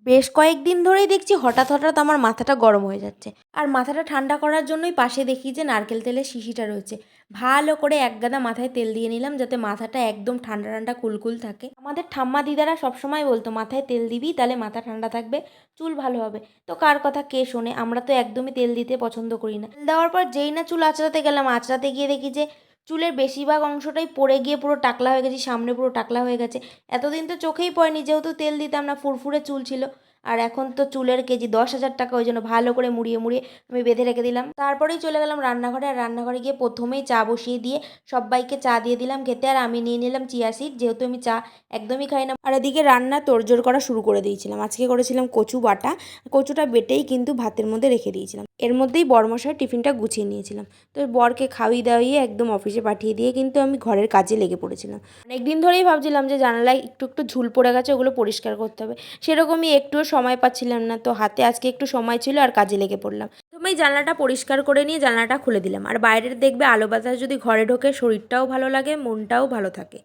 বেশ কয়েকদিন ধরেই দেখছি হঠাৎ হঠাৎ আমার মাথাটা গরম হয়ে যাচ্ছে। আর মাথাটা ঠান্ডা করার জন্যই পাশে দেখি যে নারকেল তেলের শিশিটা রয়েছে। ভালো করে এক গাদা মাথায় তেল দিয়ে নিলাম যাতে মাথাটা একদম ঠান্ডা ঠান্ডা কুলকুল থাকে। আমাদের ঠাম্মা দিদারা সবসময় বলতো মাথায় তেল দিবি তাহলে মাথা ঠান্ডা থাকবে, চুল ভালো হবে। তো কার কথা কে শোনে, আমরা তো একদমই তেল দিতে পছন্দ করি না। তেল দেওয়ার পর যেই না চুল আঁচড়াতে গেলাম, আঁচড়াতে গিয়ে দেখি যে চুলের বেশিরভাগ অংশটাই পড়ে গিয়ে পুরো টাকলা হয়ে গেছি, সামনে পুরো টাকলা হয়ে গেছে। এতদিন তো চোখেই পড়েনি যেহেতু তেল দিতাম না, ফুরফুরে চুল ছিল। আর এখন তো চুলের কেজি 10,000 টাকা, ওই জন্য ভালো করে মুড়িয়ে মুড়িয়ে আমি বেঁধে রেখে দিলাম। তারপরেই চলে গেলাম রান্নাঘরে, আর রান্নাঘরে গিয়ে প্রথমেই চা বসিয়ে দিয়ে সবাইকে চা দিয়ে দিলাম খেতে। আর আমি নিয়ে নিলাম চিয়া সিড, যেহেতু আমি চা একদমই খাই না। আর এদিকে রান্না তোড়জোড় করা শুরু করে দিয়েছিলাম। আজকে করেছিলাম কচু বাটা, কচুটা বেটেই কিন্তু ভাতের মধ্যে রেখে দিয়েছিলাম। এর মধ্যেই বরমশাই টিফিনটা গুছিয়ে নিয়েছিলাম। তো বরকে খাওয়িয়ে দাওয়িয়ে একদম অফিসে পাঠিয়ে দিয়ে কিন্তু আমি ঘরের কাজে লেগে পড়েছিলাম। অনেকদিন ধরেই ভাবছিলাম যে জানালায় একটু একটু ঝুল পড়ে গেছে, ওগুলো পরিষ্কার করতে হবে। সেরকমই একটুও সময় পাচ্ছিলাম না, তো হাতে আজকে একটু সময় ছিল আর কাজে লেগে পড়লাম। প্রথমেই জানলাটা পরিষ্কার করে নিয়ে জানলাটা খুলে দিলাম। আর বাইরের দেখবে আলো বাতাস যদি ঘরে ঢোকে শরীরটাও ভালো লাগে, মনটাও ভালো থাকে।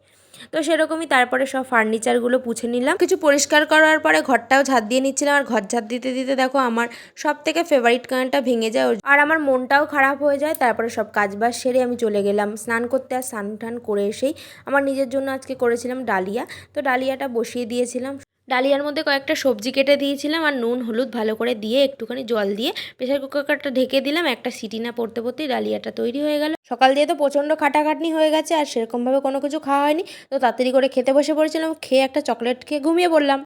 তো সেরকমই তারপরে সব ফার্নিচারগুলো পুছে নিলাম। কিছু পরিষ্কার করার পরে ঘরটাও ঝাঁট দিয়ে নিচ্ছিলাম। আর ঘর ঝাঁট দিতে দিতে দেখো আমার সব থেকে ফেভারিট কারেন্টটা ভেঙে যায় আর আমার মনটাও খারাপ হয়ে যায়। তারপরে সব কাজবাজ সেরে আমি চলে গেলাম স্নান করতে। আর স্নান টান করে এসেই আমার নিজের জন্য আজকে করেছিলাম ডালিয়া। তো ডালিয়াটা বসিয়ে দিয়েছিলাম। ডালিয়ার মধ্যে কয়েকটা সবজি কেটে দিয়েছিলাম আর নুন হলুদ ভালো করে দিয়ে একটুখানি জল দিয়ে প্রেসার কুকারটা ঢেকে দিলাম। একটা সিটি না পড়তে পড়তেই ডালিয়াটা তৈরি হয়ে গেল। সকাল দিয়ে তো প্রচণ্ড খাটাখাটনি হয়ে গেছে আর সেরকমভাবে কোনো কিছু খাওয়া হয়নি, তো তাড়াতাড়ি করে খেতে বসে পড়েছিলাম। খেয়ে একটা চকলেট খেয়ে ঘুমিয়ে পড়লাম।